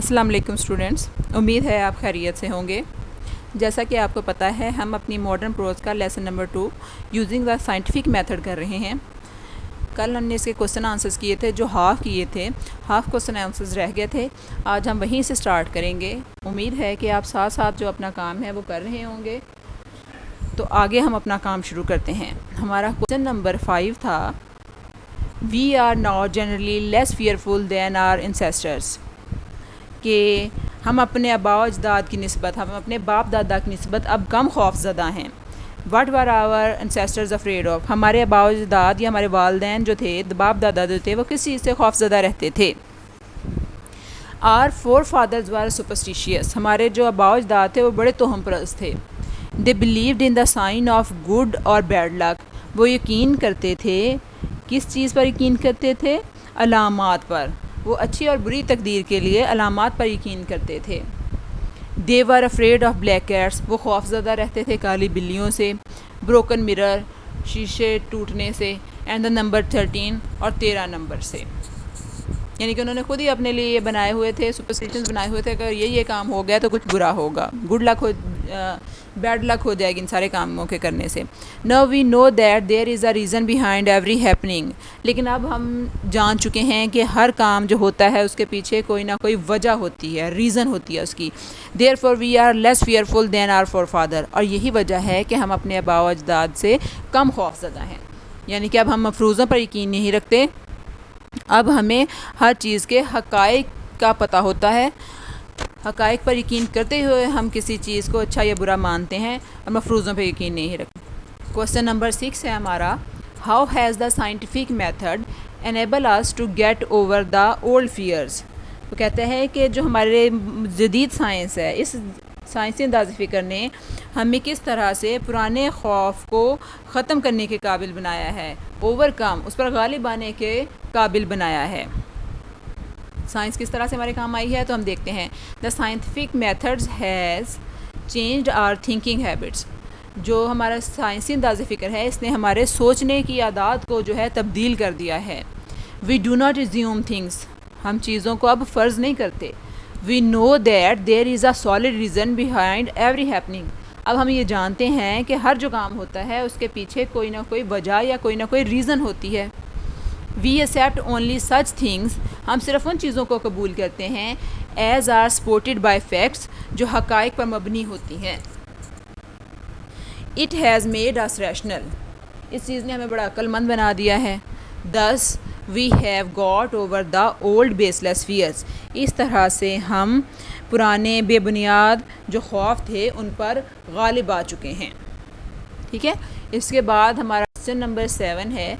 السلام علیکم اسٹوڈنٹس، امید ہے آپ خیریت سے ہوں گے۔ جیسا کہ آپ کو پتہ ہے، ہم اپنی ماڈرن پروز کا lesson number 2 using the scientific method کر رہے ہیں۔ کل ہم نے اس کے کوسچن آنسرز کیے تھے، جو ہاف کیے تھے، ہاف کوسچن آنسرز رہ گئے تھے۔ آج ہم وہیں سے سٹارٹ کریں گے۔ امید ہے کہ آپ ساتھ ساتھ جو اپنا کام ہے وہ کر رہے ہوں گے۔ تو آگے ہم اپنا کام شروع کرتے ہیں۔ ہمارا کوسچن نمبر 5 تھا، we are now generally less fearful than our ancestors, کہ ہم اپنے آباء و اجداد کی نسبت، ہم اپنے باپ دادا کی نسبت اب کم خوف زدہ ہیں۔ What were our ancestors afraid of, ہمارے آباء و اجداد یا ہمارے والدین جو تھے، باپ دادا جو تھے، وہ کس چیز سے خوف زدہ رہتے تھے؟ Are forefathers were superstitious, ہمارے جو آباء و اجداد تھے وہ بڑے توہم پرست تھے۔ The believed in the sign of good اور بیڈ لک، وہ یقین کرتے تھے، کس چیز پر یقین کرتے تھے؟ علامات پر، وہ اچھی اور بری تقدیر کے لیے علامات پر یقین کرتے تھے۔ دے ور افریڈ آف بلیک کیٹس، وہ خوف زدہ رہتے تھے کالی بلیوں سے۔ بروکن مرر، شیشے ٹوٹنے سے۔ اینڈ دا نمبر 13، اور 13 نمبر سے، یعنی کہ انہوں نے خود ہی اپنے لیے یہ بنائے ہوئے تھے، سپرسٹیشنز بنائے ہوئے تھے، اگر یہ کام ہو گیا تو کچھ برا ہوگا، گڈ لک بیڈ لک ہو جائے گی ان سارے کاموں کے کرنے سے۔ Now we know that there is a reason behind every happening, لیکن اب ہم جان چکے ہیں کہ ہر کام جو ہوتا ہے اس کے پیچھے کوئی نہ کوئی وجہ ہوتی ہے، ریزن ہوتی ہے اس کی۔ Therefore we are less fearful than our forefather, اور یہی وجہ ہے کہ ہم اپنے آباء و اجداد سے کم خوف زدہ ہیں، یعنی کہ اب ہم مفروضوں پر یقین نہیں رکھتے، اب ہمیں ہر چیز کے حقائق کا پتہ ہوتا ہے۔ حقائق پر یقین کرتے ہوئے ہم کسی چیز کو اچھا یا برا مانتے ہیں اور مفروضوں پہ یقین نہیں رکھتے۔ کوسچن نمبر 6 ہے ہمارا، how has the scientific method enable us to get over the old fears، وہ کہتے ہیں کہ جو ہمارے جدید سائنس ہے، اس سائنسی انداز فکر نے ہمیں کس طرح سے پرانے خوف کو ختم کرنے کے قابل بنایا ہے، اوور کم، اس پر غالب آنے کے قابل بنایا ہے۔ سائنس کس طرح سے ہمارے کام آئی ہے تو ہم دیکھتے ہیں۔ The scientific methods has changed our thinking habits, جو ہمارا سائنسی انداز فکر ہے اس نے ہمارے سوچنے کی عادات کو جو ہے تبدیل کر دیا ہے۔ We do not assume things, ہم چیزوں کو اب فرض نہیں کرتے۔ We know that there is a solid reason behind every happening, اب ہم یہ جانتے ہیں کہ ہر جو کام ہوتا ہے اس کے پیچھے کوئی نہ کوئی وجہ یا کوئی نہ کوئی ریزن ہوتی ہے۔ We accept only such things, ہم صرف ان چیزوں کو قبول کرتے ہیں as are supported by facts, جو حقائق پر مبنی ہوتی ہیں۔ It has made us rational, اس چیز نے ہمیں بڑا عقل مند بنا دیا ہے۔ thus we have got over the old baseless fears، اس طرح سے ہم پرانے بے بنیاد جو خوف تھے ان پر غالب آ چکے ہیں۔ ٹھیک ہے، اس کے بعد ہمارا کوسچن نمبر 7 ہے،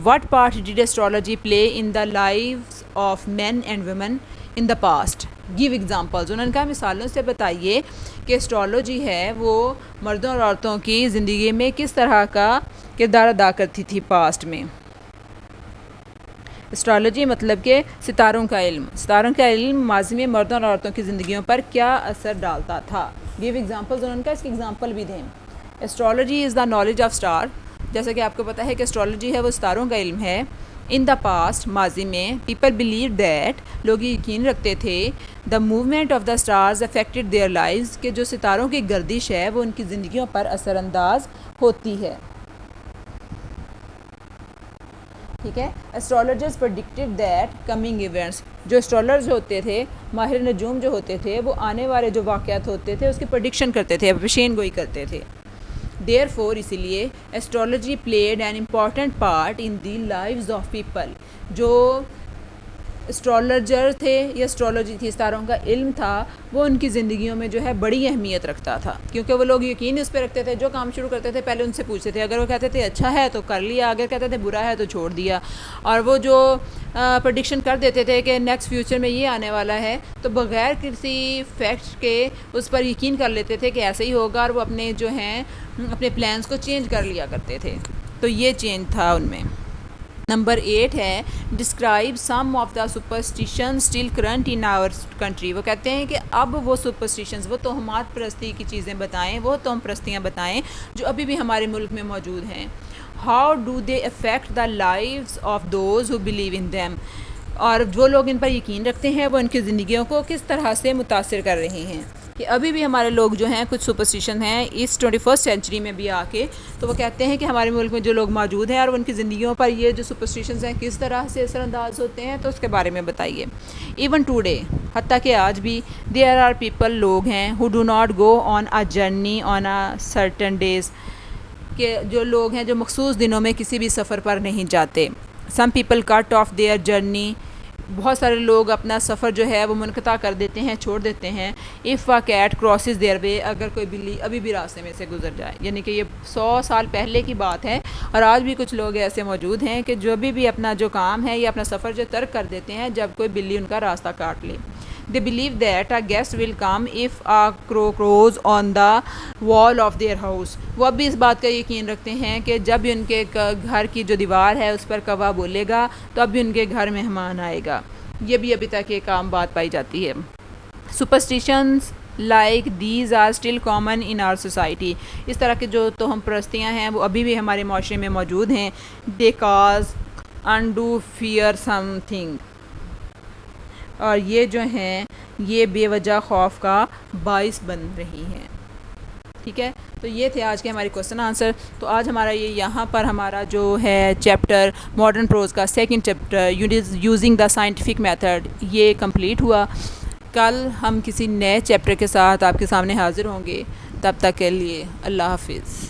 what part did astrology play in the lives of men and women in the past؟ give examples، انہوں نے کہا مثالوں سے بتائیے کہ اسٹرالوجی ہے وہ مردوں اور عورتوں کی زندگی میں کس طرح کا کردار ادا کرتی تھی پاسٹ میں۔ اسٹرالوجی مطلب کہ ستاروں کا علم، ستاروں کا علم ماضی میں مردوں اور عورتوں کی زندگیوں پر کیا اثر ڈالتا تھا۔ give examples، انہوں نے کہا اس کی ایگزامپل بھی دیں۔ Astrology is the knowledge of star, جیسا کہ آپ کو پتہ ہے کہ اسٹرالوجی ہے وہ ستاروں کا علم ہے۔ ان دا پاسٹ، ماضی میں، پیپل بلیو دیٹ، لوگ یقین رکھتے تھے، the movement of the stars affected their lives, کہ جو ستاروں کی گردش ہے وہ ان کی زندگیوں پر اثر انداز ہوتی ہے۔ ٹھیک ہے، اسٹرالوجرز پریڈکٹڈ دیٹ کمنگ ایونٹس، جو اسٹرالرز ہوتے تھے، ماہر نجوم جو ہوتے تھے، وہ آنے والے جو واقعات ہوتے تھے اس کی پریڈکشن کرتے تھے، پیشین گوئی کرتے تھے۔ دیر فور، اسی لیے astrology played an important part in the lives of people, جو اسٹرالوجر تھے یا اسٹرالوجی تھی، ستاروں کا علم تھا، وہ ان کی زندگیوں میں جو ہے بڑی اہمیت رکھتا تھا، کیونکہ وہ لوگ یقین اس پہ رکھتے تھے، جو کام شروع کرتے تھے پہلے ان سے پوچھتے تھے، اگر وہ کہتے تھے اچھا ہے تو کر لیا، اگر کہتے تھے برا ہے تو چھوڑ دیا، اور وہ جو پریڈکشن کر دیتے تھے کہ نیکسٹ فیوچر میں یہ آنے والا ہے تو بغیر کسی فیکٹ کے اس پر یقین کر لیتے تھے کہ ایسے ہی ہوگا، اور وہ اپنے جو ہیں اپنے پلانس کو چینج کر لیا کرتے تھے، تو یہ چینج تھا ان میں۔ نمبر 8 ہے، describe some of the superstition still current in our country, وہ کہتے ہیں کہ اب وہ سپرسٹیشنز، وہ توہمات پرستی کی چیزیں بتائیں، وہ توہم پرستیاں بتائیں جو ابھی بھی ہمارے ملک میں موجود ہیں۔ How do they affect the lives of those who believe in them, اور جو لوگ ان پر یقین رکھتے ہیں وہ ان کی زندگیوں کو کس طرح سے متاثر کر رہے ہیں. کہ ابھی بھی ہمارے لوگ جو ہیں کچھ سپرسٹیشن ہیں اس 21 سینچری میں بھی آ کے، تو وہ کہتے ہیں کہ ہمارے ملک میں جو لوگ موجود ہیں اور ان کی زندگیوں پر یہ جو سپرسٹیشنز ہیں کس طرح سے اثر انداز ہوتے ہیں، تو اس کے بارے میں بتائیے. ایون ٹوڈے، حتیٰ کہ آج بھی دیر آر پیپل، لوگ ہیں who do not go on a journey on a certain days, کہ جو لوگ ہیں جو مخصوص دنوں میں کسی بھی سفر پر نہیں جاتے. Some people cut off their journey, بہت سارے لوگ اپنا سفر جو ہے وہ منقطع کر دیتے ہیں، چھوڑ دیتے ہیں. If a cat crosses their way, اگر کوئی بلی ابھی بھی راستے میں سے گزر جائے. یعنی کہ یہ 100 سال پہلے کی بات ہے، اور آج بھی کچھ لوگ ایسے موجود ہیں کہ جو بھی اپنا جو کام ہے یا اپنا سفر جو ترک کر دیتے ہیں جب کوئی بلی ان کا راستہ کاٹ لے. They believe that a guest will come if a crow crows on the wall of their house. وہ اب بھی اس بات کا یقین رکھتے ہیں کہ جب بھی ان کے گھر کی جو دیوار ہے اس پر کوا بولے گا تو اب بھی ان کے گھر مہمان آئے گا. یہ بھی ابھی تک ایک عام بات پائی جاتی ہے. Superstitions like these are still common in our society. اس طرح کے جو توہم پرستیاں ہیں وہ ابھی بھی ہمارے معاشرے میں موجود ہیں. They cause undue fear something. اور یہ جو ہیں یہ بے وجہ خوف کا باعث بن رہی ہیں. ٹھیک ہے، تو یہ تھے آج کے ہمارے کوسچن آنسر. تو آج ہمارا یہ یہاں پر ہمارا جو ہے چیپٹر ماڈرن پروز کا second chapter using the scientific method یہ کمپلیٹ ہوا. کل ہم کسی نئے چیپٹر کے ساتھ آپ کے سامنے حاضر ہوں گے. تب تک کے لیے اللہ حافظ.